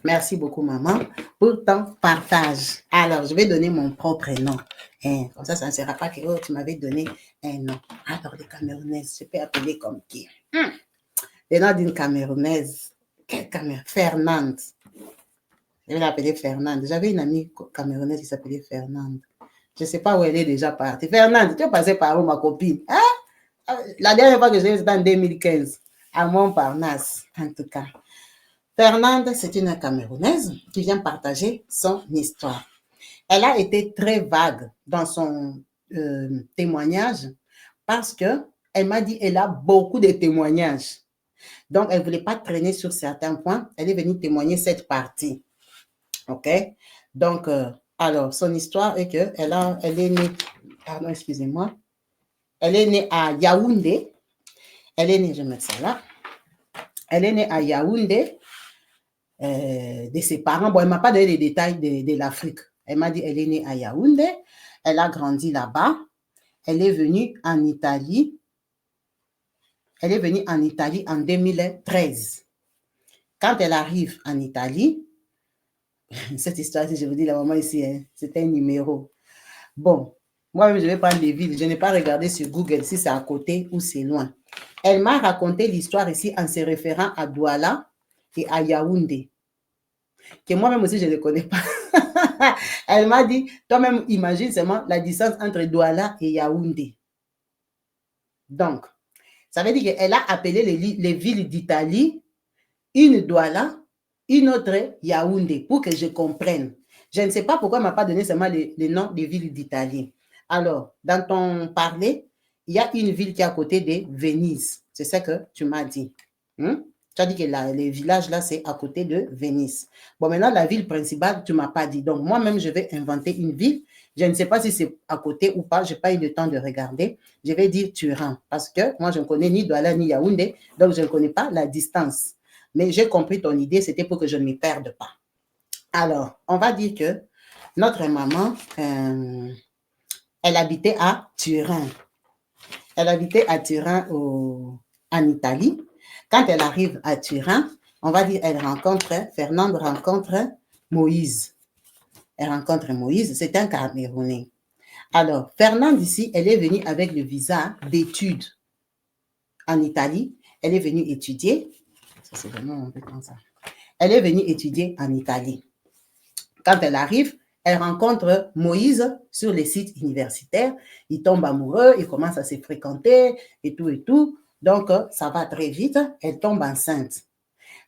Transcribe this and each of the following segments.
Merci beaucoup, maman, pour ton partage. Alors, je vais donner mon propre nom. Comme ça ne sera pas que oh, tu m'avais donné un nom. Alors, les Camerounaises, je peux appeler comme qui? Le nom d'une Camerounaise. Quelle Camerounaise? Fernande. Je vais l'appeler Fernande. J'avais une amie camerounaise qui s'appelait Fernande. Je ne sais pas où elle est déjà partie. Fernande, tu es passée par où, ma copine? Hein? La dernière fois que j'ai vu, c'était en 2015, à Montparnasse, en tout cas. Fernande, c'est une Camerounaise qui vient partager son histoire. Elle a été très vague dans son témoignage parce que elle m'a dit qu'elle a beaucoup de témoignages. Donc, elle ne voulait pas traîner sur certains points. Elle est venue témoigner cette partie. OK? Donc, alors, son histoire est qu'elle est née, pardon, excusez-moi, elle est née à Yaoundé. Elle est née, je vais mettre ça là. Elle est née à Yaoundé de ses parents. Bon, elle ne m'a pas donné les détails de l'Afrique. Elle m'a dit qu'elle est née à Yaoundé. Elle a grandi là-bas. Elle est venue en Italie. Elle est venue en Italie en 2013. Quand elle arrive en Italie, cette histoire, si je vous dis la maman ici, hein, c'était un numéro. Bon, moi-même, je vais prendre des villes. Je n'ai pas regardé sur Google si c'est à côté ou c'est loin. Elle m'a raconté l'histoire ici en se référant à Douala et à Yaoundé, que moi-même aussi, je ne connais pas. Elle m'a dit, toi-même, imagine seulement la distance entre Douala et Yaoundé. Donc, ça veut dire qu'elle a appelé les villes d'Italie, une Douala, une autre Yaoundé, pour que je comprenne. Je ne sais pas pourquoi elle ne m'a pas donné seulement les noms des villes d'Italie. Alors, dans ton parler, il y a une ville qui est à côté de Venise. C'est ça que tu m'as dit. Tu as dit que le village là, c'est à côté de Venise. Bon, maintenant, la ville principale, tu ne m'as pas dit. Donc, moi-même, je vais inventer une ville. Je ne sais pas si c'est à côté ou pas. Je n'ai pas eu le temps de regarder. Je vais dire Turin parce que moi, je ne connais ni Douala ni Yaoundé. Donc, je ne connais pas la distance. Mais j'ai compris ton idée. C'était pour que je ne m'y perde pas. Alors, on va dire que notre maman, elle habitait à Turin. Elle habitait à Turin en Italie. Quand elle arrive à Turin, on va dire Fernande rencontre Moïse. Elle rencontre Moïse, c'est un Camerounais. Alors, Fernande ici, elle est venue avec le visa d'études en Italie. Elle est venue étudier. Ça, c'est vraiment un peu comme ça. Elle est venue étudier en Italie. Quand elle arrive, elle rencontre Moïse sur les sites universitaires. Ils tombent amoureux, ils commencent à se fréquenter et tout et tout. Donc, ça va très vite. Elle tombe enceinte.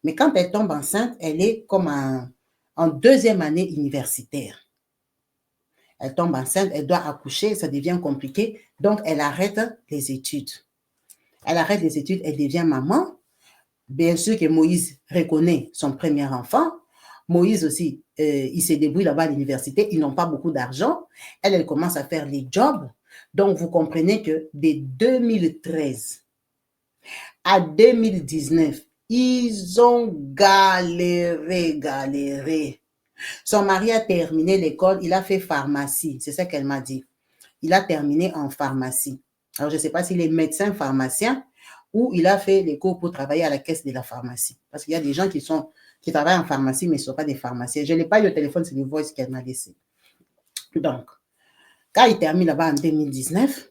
Mais quand elle tombe enceinte, elle est comme en deuxième année universitaire. Elle tombe enceinte, elle doit accoucher, ça devient compliqué. Donc, elle arrête les études. Elle arrête les études, elle devient maman. Bien sûr que Moïse reconnaît son premier enfant. Moïse aussi, il se débrouille là-bas à l'université. Ils n'ont pas beaucoup d'argent. Elle commence à faire les jobs. Donc, vous comprenez que de 2013 à 2019, ils ont galéré. Son mari a terminé l'école, il a fait pharmacie. C'est ça qu'elle m'a dit. Il a terminé en pharmacie. Alors, je ne sais pas s'il est médecin pharmacien ou il a fait les cours pour travailler à la caisse de la pharmacie. Parce qu'il y a des gens qui travaillent en pharmacie, mais ils ne sont pas des pharmaciens. Je n'ai pas eu le téléphone, c'est le voice qu'elle m'a laissé. Donc, quand il termine là-bas en 2019,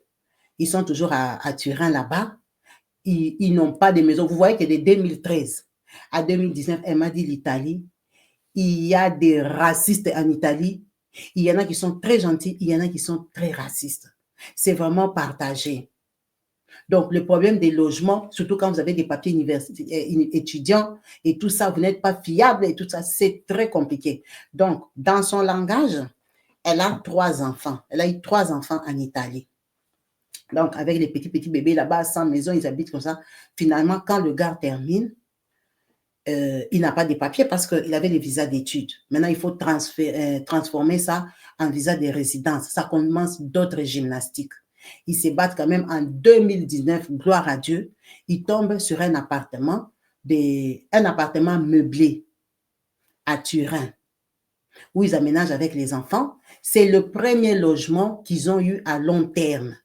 ils sont toujours à Turin là-bas. Ils n'ont pas de maison. Vous voyez que de 2013 à 2019, elle m'a dit l'Italie, il y a des racistes en Italie. Il y en a qui sont très gentils, il y en a qui sont très racistes. C'est vraiment partagé. Donc, le problème des logements, surtout quand vous avez des papiers étudiants et tout ça, vous n'êtes pas fiable et tout ça, c'est très compliqué. Donc, dans son langage, elle a 3 enfants. Elle a eu 3 enfants en Italie. Donc, avec les petits bébés là-bas, sans maison, ils habitent comme ça. Finalement, quand le gars termine, il n'a pas de papiers parce qu'il avait les visas d'études. Maintenant, il faut transformer ça en visa de résidence. Ça commence d'autres gymnastiques. Ils se battent quand même en 2019, gloire à Dieu. Ils tombent sur un appartement meublé à Turin, où ils aménagent avec les enfants. C'est le premier logement qu'ils ont eu à long terme.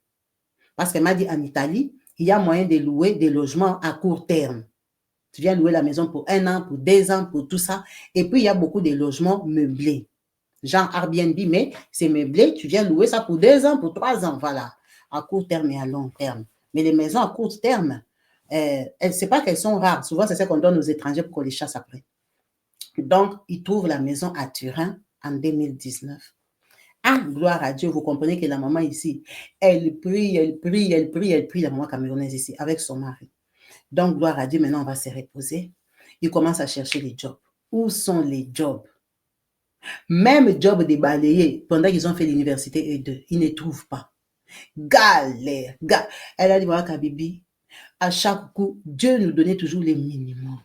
Parce qu'elle m'a dit en Italie, il y a moyen de louer des logements à court terme. Tu viens louer la maison pour 1 an, pour 2 ans, pour tout ça. Et puis, il y a beaucoup de logements meublés. Genre Airbnb, mais c'est meublé. Tu viens louer ça pour 2 ans, pour 3 ans. Voilà. À court terme et à long terme. Mais les maisons à court terme, c'est pas qu'elles sont rares. Souvent, c'est ça qu'on donne aux étrangers pour qu'on les chasse après. Donc, ils trouvent la maison à Turin en 2019. Ah, gloire à Dieu, vous comprenez que la maman ici, elle prie, elle prie, elle prie, elle prie, la maman camerounaise ici, avec son mari. Donc, gloire à Dieu, maintenant, on va se reposer. Ils commencent à chercher les jobs. Où sont les jobs? Même job de balayer, pendant qu'ils ont fait l'université et deux, ils ne trouvent pas. Galère, galère. Elle a dit, voilà, Kabibi, à chaque coup, Dieu nous donnait toujours les minimums.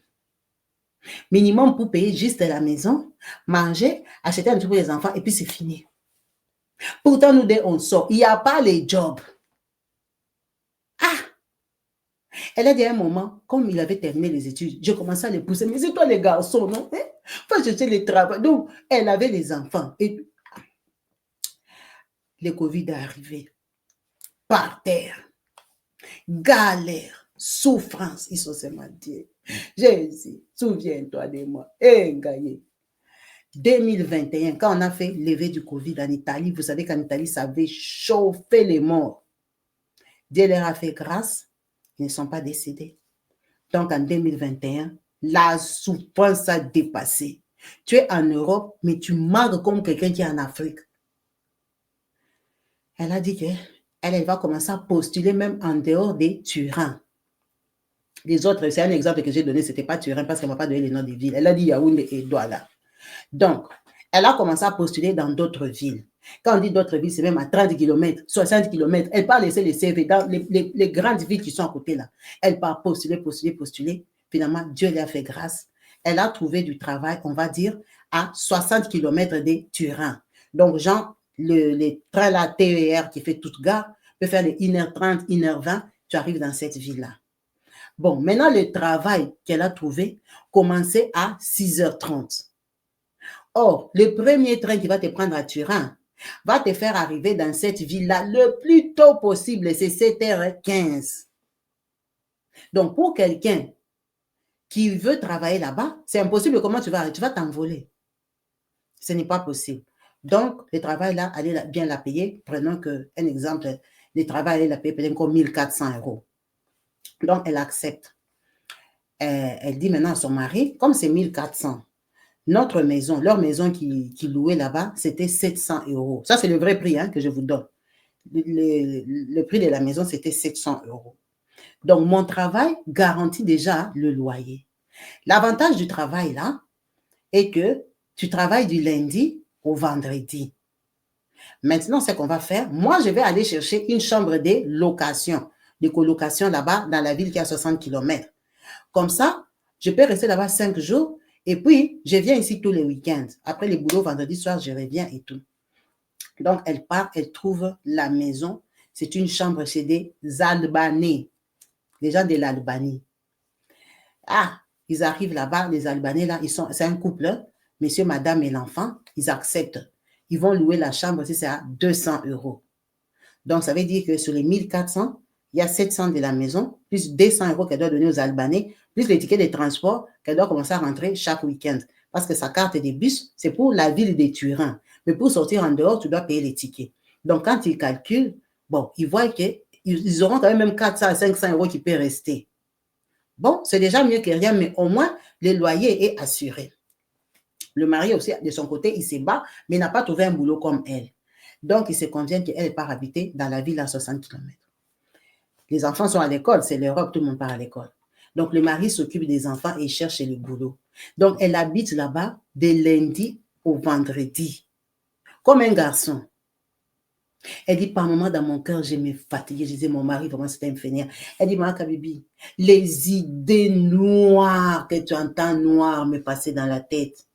Minimum pour payer juste la maison, manger, acheter un truc pour les enfants, et puis c'est fini. Pourtant, nous, dès on sort, il n'y a pas les jobs. Ah! Elle a dit à un moment, comme il avait terminé les études, je commençais à les pousser. Mais c'est toi les garçons, non? Faut chercher les travaux. Donc, elle avait les enfants. Et le Covid est arrivé. Par terre. Galère. Souffrance. Ils sont seulement Dieu. Jésus, souviens-toi de moi. Eh, Gaïe. 2021, quand on a fait lever du Covid en Italie, vous savez qu'en Italie, ça avait chauffé les morts. Dieu leur a fait grâce. Ils ne sont pas décédés. Donc, en 2021, la souffrance a dépassé. Tu es en Europe, mais tu marques comme quelqu'un qui est en Afrique. Elle a dit qu'elle va commencer à postuler même en dehors des Turin. Les autres, c'est un exemple que j'ai donné, ce n'était pas Turin parce qu'elle ne m'a pas donné les noms des villes. Elle a dit Yaoundé et Douala. Donc, elle a commencé à postuler dans d'autres villes. Quand on dit d'autres villes, c'est même à 30 km, 60 km. Elle part laisser les CV dans les grandes villes qui sont à côté là. Elle part postuler, postuler, postuler. Finalement, Dieu lui a fait grâce. Elle a trouvé du travail, on va dire, à 60 km de Turin. Donc, genre, les trains là, TER qui fait toute gare, peut faire les 1h30, 1h20, tu arrives dans cette ville-là. Bon, maintenant, le travail qu'elle a trouvé commençait à 6h30. Or, le premier train qui va te prendre à Turin va te faire arriver dans cette ville-là le plus tôt possible, c'est 7h15. Donc, pour quelqu'un qui veut travailler là-bas, c'est impossible. Comment tu vas t'envoler? Ce n'est pas possible. Donc, le travail là, allez bien la payer. Prenons un exemple, le travail, allez la payer peut-être comme 1400 €. Donc, elle accepte. Elle dit maintenant à son mari, comme c'est 1400, notre maison, leur maison qui louait là-bas, c'était 700 €. Ça, c'est le vrai prix que je vous donne. Le prix de la maison, c'était 700 €. Donc, mon travail garantit déjà le loyer. L'avantage du travail, là, est que tu travailles du lundi au vendredi. Maintenant, ce qu'on va faire, moi, je vais aller chercher une chambre de location, de colocation là-bas, dans la ville qui a 60 km. Comme ça, je peux rester là-bas 5 jours et puis je viens ici tous les week-ends. Après les boulots, vendredi soir, je reviens et tout. Donc, elle part, elle trouve la maison. C'est une chambre chez des Albanais, les gens de l'Albanie. Ah, ils arrivent là-bas, les Albanais, là, c'est un couple, monsieur, madame et l'enfant, ils acceptent. Ils vont louer la chambre, si c'est à 200 €. Donc, ça veut dire que sur les 1400, il y a 700 de la maison, plus 200 € qu'elle doit donner aux Albanais, plus les tickets de transport qu'elle doit commencer à rentrer chaque week-end. Parce que sa carte des bus, c'est pour la ville de Turin. Mais pour sortir en dehors, tu dois payer les tickets. Donc, quand ils calculent, bon, ils voient qu'ils auront quand même 400 à 500 € qui peuvent rester. Bon, c'est déjà mieux que rien, mais au moins, le loyer est assuré. Le mari aussi, de son côté, il se bat, mais il n'a pas trouvé un boulot comme elle. Donc, il se convient qu'elle part habiter dans la ville à 60 km. Les enfants sont à l'école, c'est l'Europe, tout le monde part à l'école. Donc, le mari s'occupe des enfants et cherche le boulot. Donc, elle habite là-bas de lundi au vendredi, comme un garçon. Elle dit, par moment, dans mon cœur, je me fatiguais. Je disais, mon mari, vraiment, c'était un fainéant. Elle dit, Maman Kabibi, les idées noires que tu entends noires me passer dans la tête.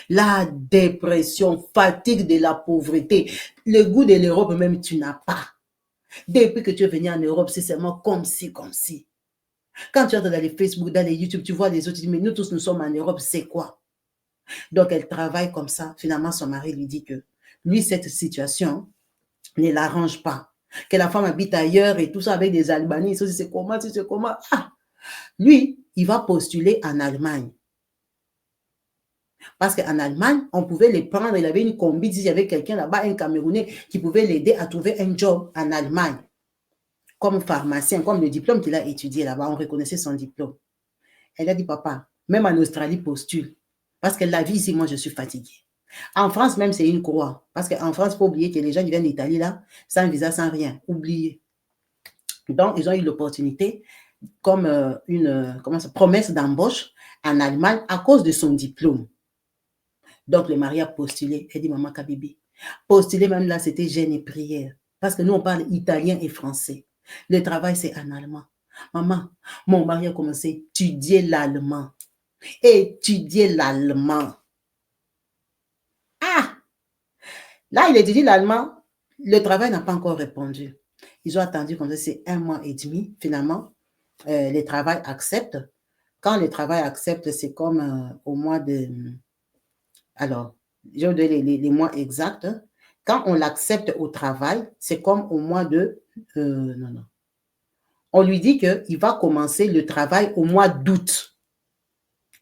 La dépression, fatigue de la pauvreté, le goût de l'Europe même, tu n'as pas. Depuis que tu es venu en Europe, c'est seulement comme si, comme si. Quand tu es dans les Facebook, dans les YouTube, tu vois les autres, tu dis, mais nous tous, nous sommes en Europe, c'est quoi? Donc, elle travaille comme ça. Finalement, son mari lui dit que lui, cette situation ne l'arrange pas. Que la femme habite ailleurs et tout ça avec des Albanais, c'est comment, c'est comment. Ah, lui, il va postuler en Allemagne. Parce qu'en Allemagne, on pouvait les prendre. Il avait une combi, il y avait quelqu'un là-bas, un Camerounais, qui pouvait l'aider à trouver un job en Allemagne. Comme pharmacien, comme le diplôme qu'il a étudié là-bas, on reconnaissait son diplôme. Elle a dit, papa, même en Australie, postule. Parce que la vie ici, moi, je suis fatiguée. En France, même, c'est une croix. Parce qu'en France, il ne faut oublier que les gens qui viennent d'Italie, là, sans visa, sans rien. Oubliez. Donc, ils ont eu l'opportunité comme une promesse d'embauche en Allemagne à cause de son diplôme. Donc, le mari a postulé. Elle dit, maman Kabibi, postuler même là, c'était gêne et prière. Parce que nous, on parle italien et français. Le travail, c'est en allemand. Maman, mon mari a commencé à étudier l'allemand. Étudier l'allemand. Ah! Là, il étudie l'allemand. Le travail n'a pas encore répondu. Ils ont attendu comme ça, c'est 1 mois et demi. Finalement, les travails acceptent. Quand les travails acceptent, c'est comme au mois de... Alors, je vais donner les mois exacts. Quand on l'accepte au travail, c'est comme au mois de... non. On lui dit qu'il va commencer le travail au mois d'août.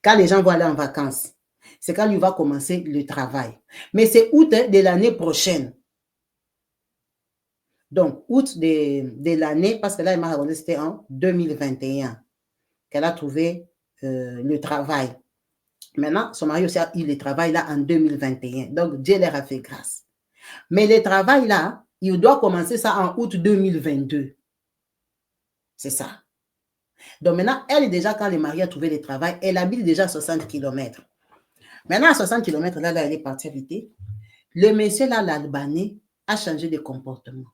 Quand les gens vont aller en vacances, c'est quand lui va commencer le travail. Mais c'est août de l'année prochaine. Donc, août de l'année, parce que là, elle m'a raconté, c'était en 2021 qu'elle a trouvé le travail. Maintenant, son mari aussi a eu le travail là en 2021. Donc, Dieu leur a fait grâce. Mais le travail là, il doit commencer ça en août 2022. C'est ça. Donc maintenant, elle, déjà, quand le mari a trouvé le travail, elle habite déjà à 60 km. Maintenant, à 60 km, là, elle est partie habiter. Le monsieur là, l'Albanais, a changé de comportement.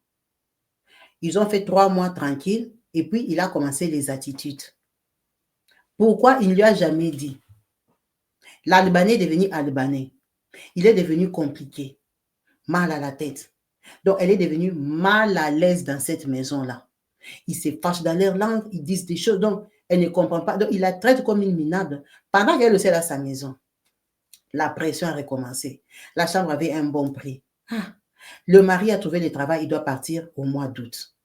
Ils ont fait 3 mois tranquilles et puis il a commencé les attitudes. Pourquoi il ne lui a jamais dit? L'Albanais est devenu Albanais. Il est devenu compliqué, mal à la tête. Donc, elle est devenue mal à l'aise dans cette maison-là. Ils se fâchent dans leur langue, ils disent des choses, donc elle ne comprend pas. Donc, il la traite comme une minable. Pendant qu'elle aussi est à sa maison, la pression a recommencé. La chambre avait un bon prix. Ah, le mari a trouvé le travail, il doit partir au mois d'août.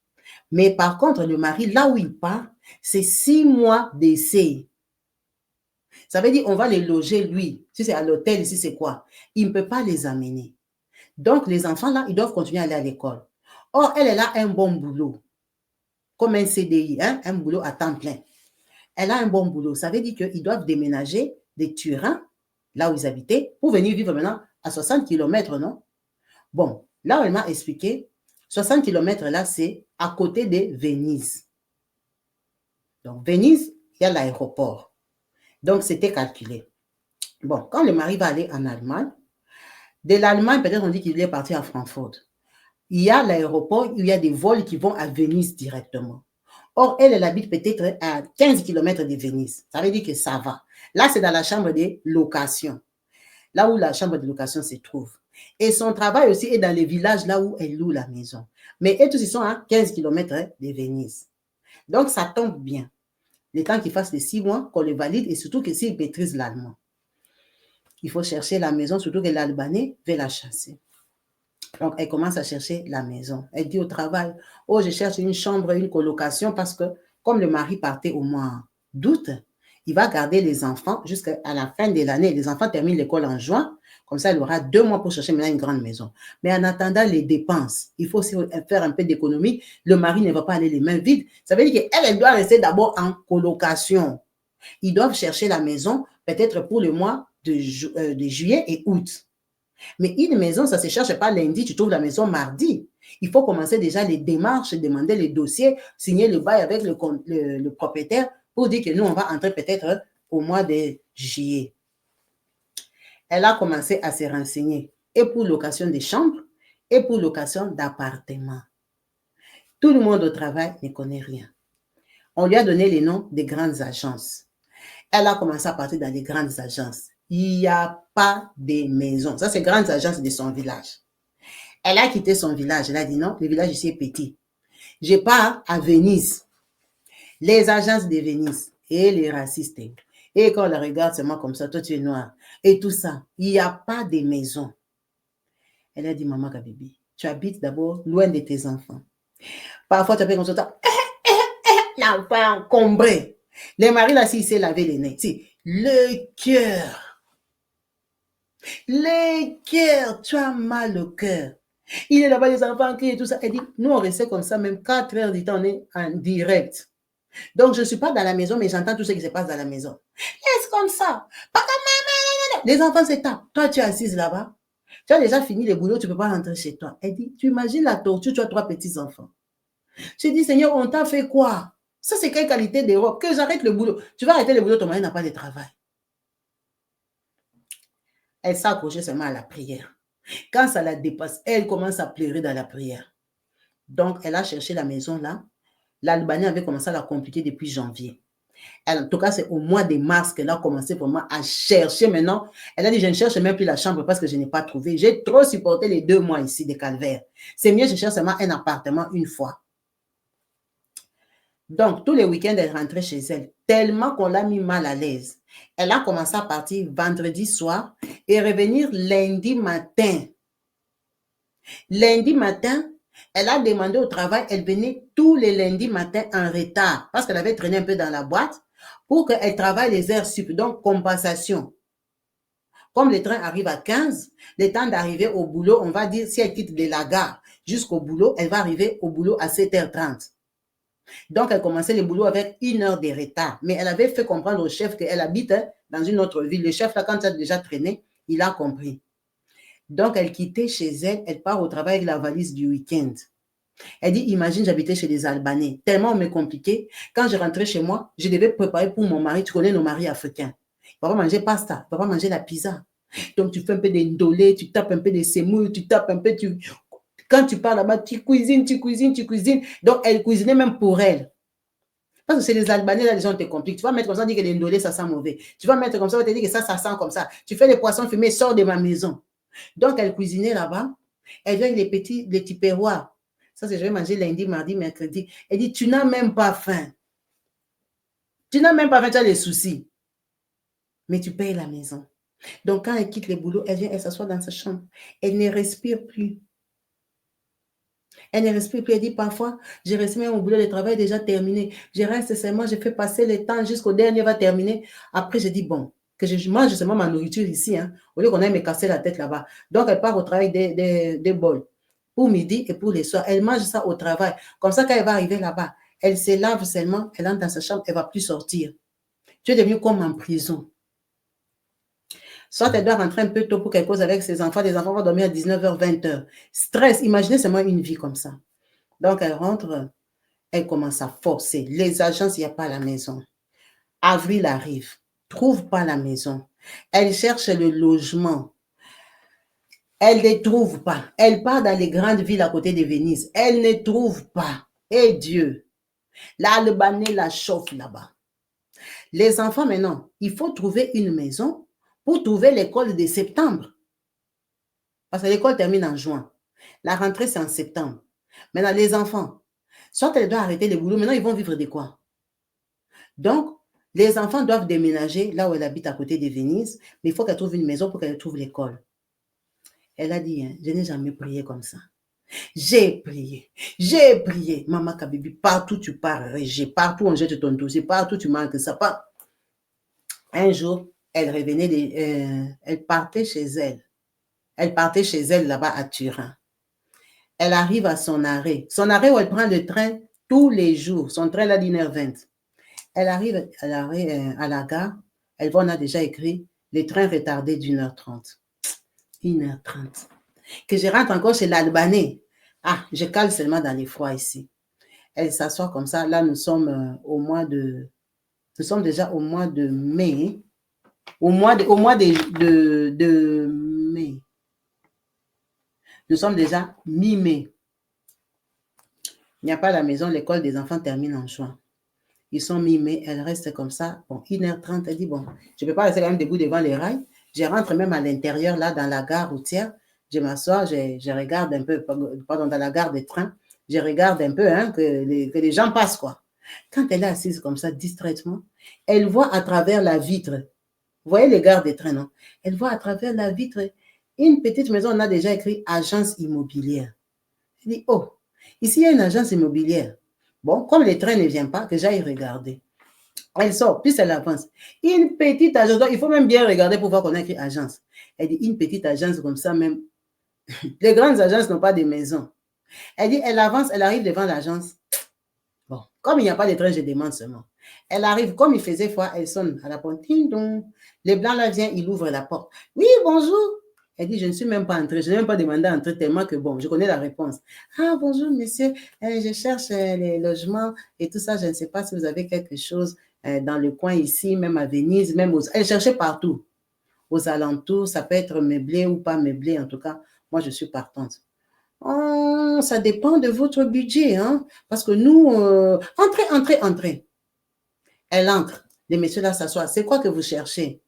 Mais par contre, le mari, là où il part, c'est 6 mois d'essai. Ça veut dire on va les loger, lui. Si c'est à l'hôtel, ici, c'est quoi? Il ne peut pas les amener. Donc, les enfants, là, ils doivent continuer à aller à l'école. Or, elle a un bon boulot, comme un CDI, hein, un boulot à temps plein. Elle a un bon boulot. Ça veut dire qu'ils doivent déménager de Turin, là où ils habitaient, pour venir vivre maintenant à 60 km, non? Bon, là où elle m'a expliqué, 60 km là, c'est à côté de Venise. Donc, Venise, il y a l'aéroport. Donc, c'était calculé. Bon, quand le mari va aller en Allemagne, de l'Allemagne, peut-être on dit qu'il est parti à Francfort. Il y a l'aéroport où il y a des vols qui vont à Venise directement. Or, elle habite peut-être à 15 km de Venise. Ça veut dire que ça va. Là, c'est dans la chambre de location. Là où la chambre de location se trouve. Et son travail aussi est dans les villages là où elle loue la maison. Mais eux tous, ils sont à 15 km de Venise. Donc, ça tombe bien. Le temps qu'il fasse les 6 mois, qu'on le valide, et surtout que s'il maîtrise l'allemand. Il faut chercher la maison, surtout que l'Albanais veut la chasser. Donc, elle commence à chercher la maison. Elle dit au travail, oh, je cherche une chambre, une colocation, parce que comme le mari partait au mois d'août, il va garder les enfants jusqu'à la fin de l'année. Les enfants terminent l'école en juin. Comme ça, elle aura 2 mois pour chercher maintenant une grande maison. Mais en attendant les dépenses, il faut aussi faire un peu d'économie. Le mari ne va pas aller les mains vides. Ça veut dire qu'elle doit rester d'abord en colocation. Ils doivent chercher la maison peut-être pour le mois de juillet et août. Mais une maison, ça ne se cherche pas lundi, tu trouves la maison mardi. Il faut commencer déjà les démarches, demander les dossiers, signer le bail avec le propriétaire pour dire que nous, on va entrer peut-être au mois de juillet. Elle a commencé à se renseigner et pour location de chambres et pour location d'appartements. Tout le monde au travail ne connaît rien. On lui a donné les noms des grandes agences. Elle a commencé à partir dans les grandes agences. Il n'y a pas de maison. Ça, c'est les grandes agences de son village. Elle a quitté son village. Elle a dit non, le village ici est petit. Je pars à Venise. Les agences de Venise et les racistes. Et quand on la regarde seulement comme ça, toi tu es noir. Et tout ça, il n'y a pas de maison. Elle a dit, maman Kabibi, tu habites d'abord loin de tes enfants. Parfois, tu appelles comme ça, l'enfant encombré. Les maris, là, s'ils s'est lavé les nez, si, le cœur, tu as mal au cœur. Il est là-bas, les enfants qui et tout ça. Elle dit, nous, on restait comme ça, même 4 heures du temps, on est en direct. Donc, je ne suis pas dans la maison, mais j'entends tout ce qui se passe dans la maison. Laisse comme ça. Pas comme maman. Les enfants se tapent. Toi, tu es assise là-bas. Tu as déjà fini le boulot, tu ne peux pas rentrer chez toi. Elle dit, tu imagines la torture, tu as 3 petits-enfants. Je dis, Seigneur, on t'a fait quoi? Ça, c'est quelle qualité d'Europe? Que j'arrête le boulot. Tu vas arrêter le boulot, ton mari n'a pas de travail. Elle s'est accrochée seulement à la prière. Quand ça la dépasse, elle commence à pleurer dans la prière. Donc, elle a cherché la maison là. L'Albanie avait commencé à la compliquer depuis janvier. En tout cas, c'est au mois de mars qu'elle a commencé vraiment à chercher maintenant. Elle a dit, je ne cherche même plus la chambre parce que je n'ai pas trouvé. J'ai trop supporté les 2 mois ici de calvaire. C'est mieux, je cherche seulement un appartement une fois. Donc, tous les week-ends, elle rentrait chez elle, tellement qu'on l'a mis mal à l'aise. Elle a commencé à partir vendredi soir et revenir lundi matin. Lundi matin, elle a demandé au travail, elle venait tous les lundis matins en retard parce qu'elle avait traîné un peu dans la boîte pour qu'elle travaille les heures sup, donc compensation. Comme le train arrive à 15, le temps d'arriver au boulot, on va dire, si elle quitte de la gare jusqu'au boulot, elle va arriver au boulot à 7h30. Donc, elle commençait le boulot avec 1 heure de retard. Mais elle avait fait comprendre au chef qu'elle habite dans une autre ville. Le chef, là, quand elle a déjà traîné, il a compris. Donc, elle quittait chez elle, elle part au travail avec la valise du week-end. Elle dit, imagine, j'habitais chez les Albanais. Tellement on me compliquait. Quand je rentrais chez moi, je devais préparer pour mon mari. Tu connais nos maris africains. Il va pas manger pasta, il va pas manger la pizza. Donc, tu fais un peu de ndolé, tu tapes un peu de semoule, tu tapes un peu, quand tu pars là-bas, tu cuisines. Donc, elle cuisinait même pour elle. Parce que c'est les Albanais, là, les gens te compliquent. Tu vas mettre comme ça, dire que les ndolés, ça sent mauvais. Tu vas mettre comme ça, on va te dire que ça sent comme ça. Tu fais les poissons fumés, sors de ma maison. Donc, elle cuisinait là-bas. Elle vient avec les petits perroirs. Ça, c'est je vais manger lundi, mardi, mercredi. Elle dit, tu n'as même pas faim. Tu n'as même pas faim, tu as des soucis. Mais tu payes la maison. Donc, quand elle quitte le boulot, elle vient, elle s'assoit dans sa chambre. Elle ne respire plus. Elle ne respire plus. Elle dit parfois, je reste même au boulot, le travail est déjà terminé. Je reste seulement, je fais passer le temps jusqu'au dernier va terminer. Après, je dis, bon, que je mange seulement ma nourriture ici, hein, au lieu qu'on aille me casser la tête là-bas. Donc, elle part au travail des bols. Pour midi et pour les soirs. Elle mange ça au travail. Comme ça, quand elle va arriver là-bas, elle se lave seulement, elle entre dans sa chambre, elle ne va plus sortir. Tu es devenu comme en prison. Soit elle doit rentrer un peu tôt pour qu'elle cause avec ses enfants. Les enfants vont dormir à 19h, 20h. Stress, imaginez seulement une vie comme ça. Donc, elle rentre, elle commence à forcer. Les agences, il n'y a pas la maison. Avril arrive, trouve pas la maison. Elle cherche le logement. Elle ne trouve pas. Elle part dans les grandes villes à côté de Venise. Elle ne trouve pas. Et Dieu, l'Albanais la chauffe là-bas. Les enfants, maintenant, il faut trouver une maison pour trouver l'école de septembre. Parce que l'école termine en juin. La rentrée, c'est en septembre. Maintenant, les enfants, soit elle doit arrêter le boulot, maintenant, ils vont vivre de quoi? Donc, les enfants doivent déménager là où elle habite à côté de Venise, mais il faut qu'elle trouve une maison pour qu'elle trouve l'école. Elle a dit, hein, je n'ai jamais prié comme ça. J'ai prié. Maman Kabibi, partout tu pars, partout on jette ton dossier, partout tu manques ça. Un jour, elle revenait, elle partait chez elle. Elle partait chez elle là-bas à Turin. Elle arrive à son arrêt. Son arrêt où elle prend le train tous les jours. Son train là d'1h20. Elle arrive à l'arrêt, à la gare. Elle voit, on a déjà écrit le train retardé d'1h30. 1h30. Que je rentre encore chez l'Albanais. Ah, je cale seulement dans les froids ici. Elle s'assoit comme ça. Là, nous sommes nous sommes déjà au mois de mai. Au mois de mai. Nous sommes déjà mi-mai. Il n'y a pas la maison, l'école des enfants termine en juin. Ils sont mi-mai, elle reste comme ça. Bon, 1h30, elle dit, bon, je ne peux pas rester quand même debout devant les rails. Je rentre même à l'intérieur, là, dans la gare routière. Je m'assois, je regarde un peu, pardon, dans la gare des trains, je regarde un peu hein, que les gens passent, quoi. Quand elle est assise comme ça, distraitement, elle voit à travers la vitre. Vous voyez les gares des trains, non? Elle voit à travers la vitre une petite maison, on a déjà écrit agence immobilière. Elle dit, oh, ici il y a une agence immobilière. Bon, comme les trains ne viennent pas, que j'aille regarder. Elle sort, puis elle avance. Une petite agence, donc il faut même bien regarder pour voir qu'on a écrit agence. Elle dit une petite agence comme ça même. Les grandes agences n'ont pas de maison. Elle dit, elle avance, elle arrive devant l'agence. Bon, comme il n'y a pas de train, je demande seulement. Elle arrive, comme il faisait froid, elle sonne à la porte. Le blanc là vient, il ouvre la porte. Oui, bonjour. Elle dit, je ne suis même pas entrée, je n'ai même pas demandé à entrer tellement que bon, je connais la réponse. Ah, bonjour, monsieur, je cherche les logements et tout ça, je ne sais pas si vous avez quelque chose dans le coin ici, même à Venise, même aux... Elle cherchait partout, aux alentours, ça peut être meublé ou pas meublé, en tout cas, moi je suis partante. Oh, ça dépend de votre budget, hein, parce que nous, entrez, entrez, entrez. Elle entre, les messieurs là s'assoient, c'est quoi que vous cherchez?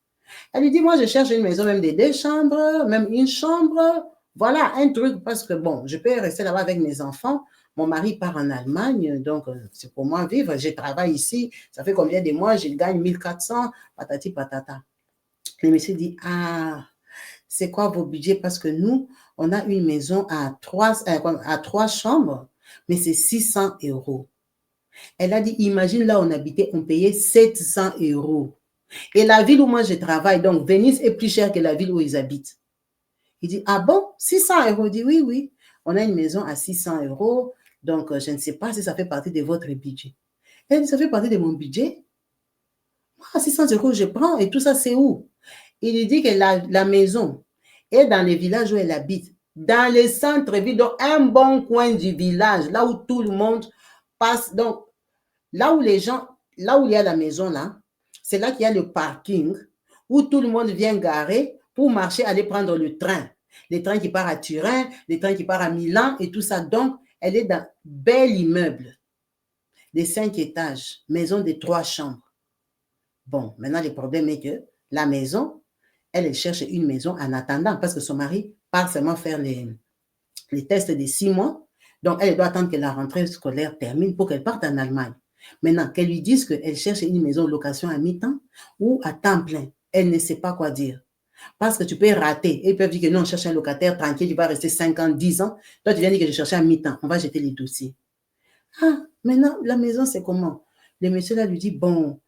Elle lui dit, moi, je cherche une maison même de 2 chambres, même une chambre. Voilà, un truc, parce que bon, je peux rester là-bas avec mes enfants. Mon mari part en Allemagne, donc c'est pour moi vivre. Je travaille ici. Ça fait combien de mois? Je gagne 1400, patati patata. Le monsieur dit, ah, c'est quoi vos budgets? Parce que nous, on a une maison à 3 chambres, mais c'est 600 euros. Elle a dit, imagine là où on habitait, on payait 700 euros. Et la ville où moi je travaille, donc Venise est plus chère que la ville où ils habitent. Il dit, ah bon, 600 euros? Il dit, oui, oui, on a une maison à 600 euros, donc je ne sais pas si ça fait partie de votre budget. Elle dit, ça fait partie de mon budget? Moi, 600 euros, je prends, et tout ça, c'est où? Il lui dit que la maison est dans le village où elle habite, dans le centre-ville, donc un bon coin du village, là où tout le monde passe. Donc, là où les gens, là où il y a la maison, là, c'est là qu'il y a le parking où tout le monde vient garer pour marcher, aller prendre le train. Les trains qui partent à Turin, les trains qui partent à Milan et tout ça. Donc, elle est dans un bel immeuble de 5 étages, maison de 3 chambres. Bon, maintenant, le problème est que la maison, elle cherche une maison en attendant parce que son mari part seulement faire les tests de 6 mois. Donc, elle doit attendre que la rentrée scolaire termine pour qu'elle parte en Allemagne. Maintenant, qu'elle lui dise qu'elle cherche une maison de location à mi-temps ou à temps plein, elle ne sait pas quoi dire. Parce que tu peux rater. Ils peuvent dire que non, on cherche un locataire tranquille, il va rester 5 ans, 10 ans. Toi, tu viens dire que je cherchais à mi-temps. On va jeter les dossiers. Ah, maintenant, la maison, c'est comment? Le monsieur là lui dit, bon,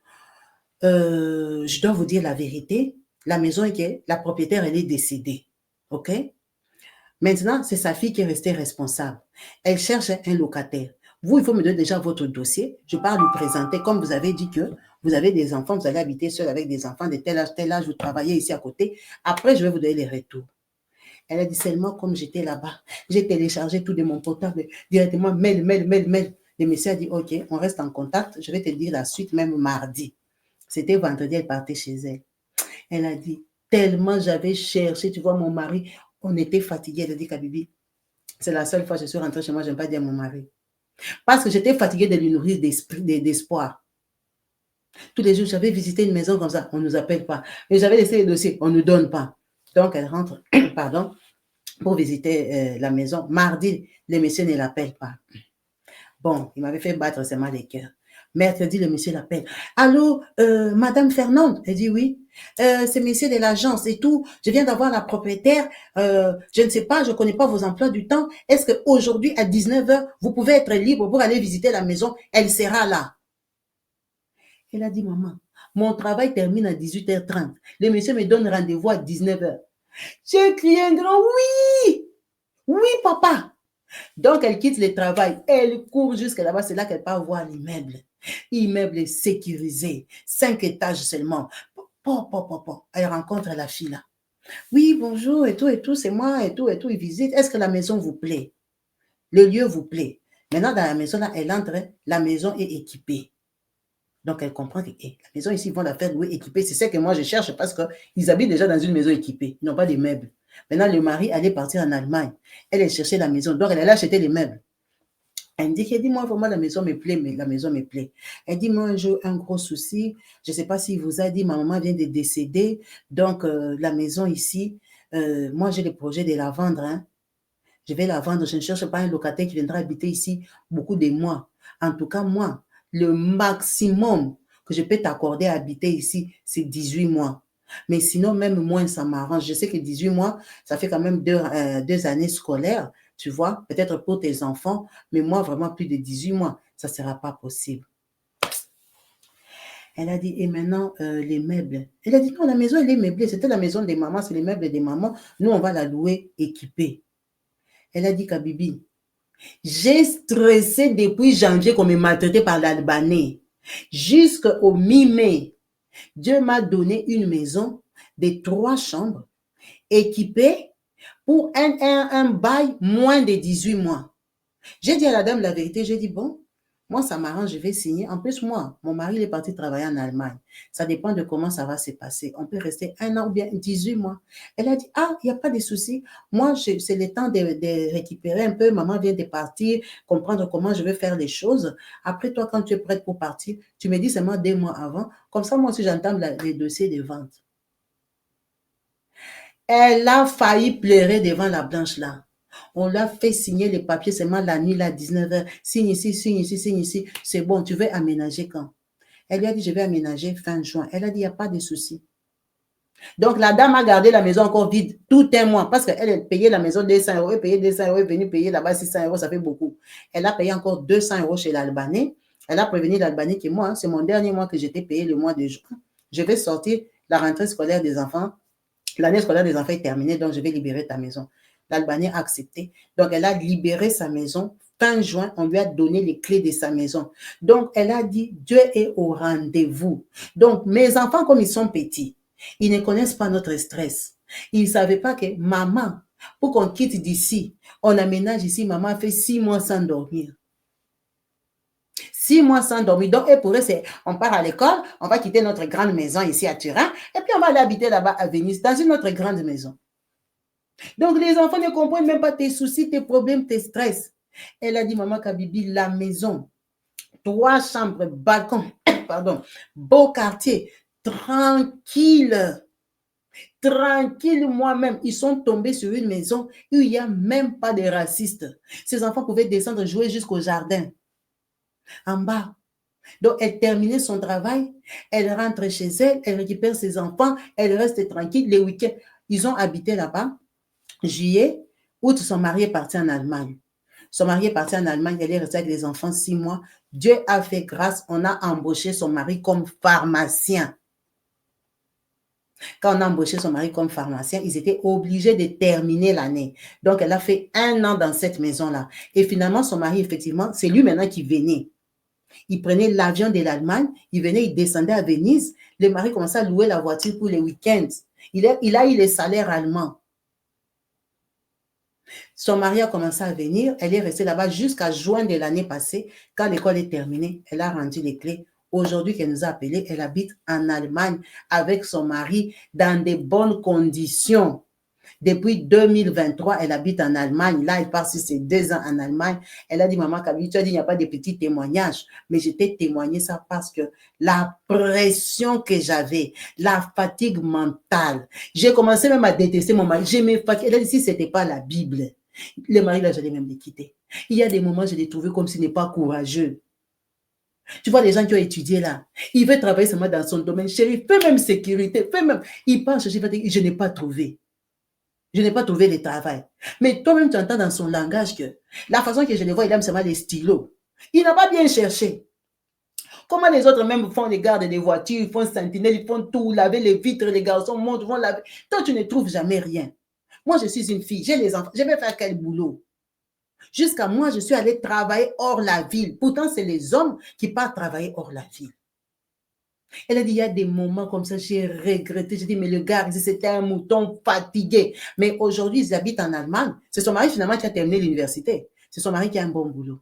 je dois vous dire la vérité. La maison est que la propriétaire, elle est décédée. OK? Maintenant, c'est sa fille qui est restée responsable. Elle cherche un locataire. Vous, il faut me donner déjà votre dossier. Je pars lui présenter, comme vous avez dit que vous avez des enfants, vous allez habiter seul avec des enfants de tel âge, vous travaillez ici à côté. Après, je vais vous donner les retours. Elle a dit seulement, comme j'étais là-bas, j'ai téléchargé tout de mon portable directement, mail. Le monsieur a dit, OK, on reste en contact. Je vais te dire la suite, même mardi. C'était vendredi, elle partait chez elle. Elle a dit, tellement j'avais cherché, tu vois, mon mari, on était fatigués. Elle a dit, Kabibi, c'est la seule fois que je suis rentrée chez moi, je n'aime pas dire à mon mari. Parce que j'étais fatiguée de lui nourrir d'espoir. Tous les jours, j'avais visité une maison comme ça, on ne nous appelle pas. Et j'avais laissé les dossiers, on ne nous donne pas. Donc, elle rentre, pardon, pour visiter la maison. Mardi, le monsieur ne l'appelle pas. Bon, il m'avait fait battre seulement les cœurs. Mercredi, le monsieur l'appelle. Allô, Madame Fernande? Elle dit oui. C'est monsieur de l'agence et tout. Je viens d'avoir la propriétaire. Je ne sais pas, je ne connais pas vos emplois du temps. Est-ce qu'aujourd'hui, à 19h, vous pouvez être libre pour aller visiter la maison? Elle sera là. Elle a dit, maman, mon travail termine à 18h30. Le monsieur me donne rendez-vous à 19h. J'ai crié un grand oui! Oui, papa! Donc, elle quitte le travail, elle court jusqu'à là-bas, c'est là qu'elle part voir l'immeuble. Immeuble sécurisé, 5 étages seulement. Elle rencontre la fille là. Oui, bonjour, et tout, c'est moi, et tout, il visite. Est-ce que la maison vous plaît? Le lieu vous plaît? Maintenant, dans la maison là, elle entre, la maison est équipée. Donc, elle comprend que la maison ici, ils vont la faire louer équipée. C'est ce que moi, je cherche parce qu'ils habitent déjà dans une maison équipée. Ils n'ont pas de meubles. Maintenant, le mari allait partir en Allemagne. Elle cherchait la maison. Donc, elle allait acheter les meubles. Elle me dit, moi, vraiment, la maison me plaît, mais la maison me plaît. Elle dit, moi, j'ai un gros souci. Je ne sais pas s'il vous a dit, ma maman vient de décéder. Donc, la maison ici, moi, j'ai le projet de la vendre. Hein. Je vais la vendre. Je ne cherche pas un locataire qui viendra habiter ici beaucoup de mois. En tout cas, moi, le maximum que je peux t'accorder à habiter ici, c'est 18 mois. Mais sinon, même moins, ça m'arrange. Je sais que 18 mois, ça fait quand même 2 années scolaires, tu vois, peut-être pour tes enfants, mais moi, vraiment plus de 18 mois, ça ne sera pas possible. Elle a dit, et maintenant, les meubles. Elle a dit, non, la maison, elle est meublée. C'était la maison des mamans, c'est les meubles des mamans. Nous, on va la louer équipée. Elle a dit, Kabibi, j'ai stressé depuis janvier qu'on me maltraitait par l'Albanais. Jusqu'au mi-mai, Dieu m'a donné une maison de 3 chambres équipée pour un bail moins de 18 mois. J'ai dit à la dame la vérité, j'ai dit, bon, moi, ça m'arrange, je vais signer. En plus, moi, mon mari il est parti travailler en Allemagne. Ça dépend de comment ça va se passer. On peut rester 1 an ou bien 18 mois. Elle a dit, ah, il n'y a pas de souci. Moi, c'est le temps de récupérer un peu. Maman vient de partir, comprendre comment je vais faire les choses. Après, toi, quand tu es prête pour partir, tu me dis seulement 2 mois avant. Comme ça, moi aussi, j'entame les dossiers de vente. Elle a failli pleurer devant la blanche là. On l'a fait signer les papiers seulement la nuit, là, 19h. Signe ici, signe ici, signe ici. C'est bon, tu veux aménager quand? Elle lui a dit, je vais aménager fin juin. Elle a dit, il n'y a pas de souci. Donc, la dame a gardé la maison encore vide tout un mois parce qu'elle payait la maison 200 euros, elle payait 200 euros, elle est venue payer là-bas 600 euros, ça fait beaucoup. Elle a payé encore 200 euros chez l'Albanais. Elle a prévenu l'Albanais que moi, c'est mon dernier mois que j'étais payé le mois de juin. Je vais sortir la rentrée scolaire des enfants. L'année scolaire des enfants est terminée, donc je vais libérer ta maison. L'Albanais a accepté. Donc, elle a libéré sa maison. Fin juin, on lui a donné les clés de sa maison. Donc, elle a dit, Dieu est au rendez-vous. Donc, mes enfants, comme ils sont petits, ils ne connaissent pas notre stress. Ils ne savaient pas que maman, pour qu'on quitte d'ici, on aménage ici, maman a fait 6 mois sans dormir. 6 mois sans dormir. Donc, et pour eux, c'est, on part à l'école, on va quitter notre grande maison ici à Turin, et puis on va aller habiter là-bas à Venise, dans une autre grande maison. Donc, les enfants ne comprennent même pas tes soucis, tes problèmes, tes stress. Elle a dit, maman Kabibi, la maison, 3 chambres, balcon, pardon, beau quartier, tranquille. Tranquille, moi-même, ils sont tombés sur une maison où il n'y a même pas de racistes. Ces enfants pouvaient descendre jouer jusqu'au jardin, en bas. Donc, elle terminait son travail, elle rentre chez elle, elle récupère ses enfants, elle reste tranquille. Les week-ends, ils ont habité là-bas. Juillet, août, son mari est parti en Allemagne. Son mari est parti en Allemagne, elle est restée avec les enfants 6 mois. Dieu a fait grâce, on a embauché son mari comme pharmacien. Quand on a embauché son mari comme pharmacien, ils étaient obligés de terminer l'année. Donc, elle a fait 1 an dans cette maison-là. Et finalement, son mari, effectivement, c'est lui maintenant qui venait. Il prenait l'avion de l'Allemagne, il venait, il descendait à Venise. Le mari commençait à louer la voiture pour les week-ends. Il a eu les salaires allemands. Son mari a commencé à venir. Elle est restée là-bas jusqu'à juin de l'année passée. Quand l'école est terminée, elle a rendu les clés. Aujourd'hui qu'elle nous a appelés, elle habite en Allemagne avec son mari dans de bonnes conditions. Depuis 2023, elle habite en Allemagne. Là, elle passe ses 2 ans en Allemagne. Elle a dit, maman Kabi, tu as dit, il n'y a pas de petits témoignages. Mais je t'ai témoigné ça parce que la pression que j'avais, la fatigue mentale, j'ai commencé même à détester mon mari. Je me fatiguais. Elle a dit, si ce n'était pas la Bible, le mari, là, j'allais même les quitter. Il y a des moments, je l'ai trouvé comme s'il n'est pas courageux. Tu vois les gens qui ont étudié là, il veut travailler seulement dans son domaine. Chérie, fais même sécurité, fais même. Il pense, je n'ai pas trouvé. Je n'ai pas trouvé le travail. Mais toi-même, tu entends dans son langage que la façon que je le vois, il aime seulement les stylos. Il n'a pas bien cherché. Comment les autres même font les gardes des voitures, ils font sentinelle, ils font tout, laver les vitres, les garçons montent, vont laver. Toi, tu ne trouves jamais rien. Moi, je suis une fille, j'ai les enfants, je vais faire quel boulot? Jusqu'à moi, je suis allée travailler hors la ville. Pourtant, c'est les hommes qui partent travailler hors la ville. Elle a dit, il y a des moments comme ça, j'ai regretté. J'ai dit, mais le gars, c'était un mouton fatigué. Mais aujourd'hui, ils habitent en Allemagne. C'est son mari, finalement, qui a terminé l'université. C'est son mari qui a un bon boulot.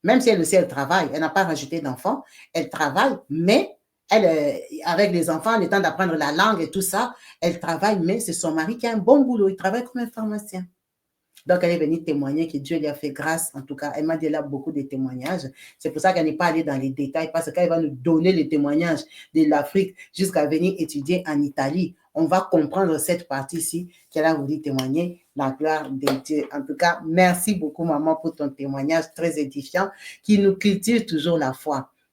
Même si elle aussi, elle travaille. Elle n'a pas rajouté d'enfants. Elle travaille, mais elle, avec les enfants, le temps d'apprendre la langue et tout ça, elle travaille, mais c'est son mari qui a un bon boulot. Il travaille comme un pharmacien. Donc, elle est venue témoigner que Dieu lui a fait grâce. En tout cas, elle m'a dit là beaucoup de témoignages. C'est pour ça qu'elle n'est pas allée dans les détails, parce qu'elle va nous donner les témoignages de l'Afrique jusqu'à venir étudier en Italie. On va comprendre cette partie-ci qu'elle a voulu témoigner, la gloire de Dieu. En tout cas, merci beaucoup, maman, pour ton témoignage très édifiant qui nous cultive toujours la foi.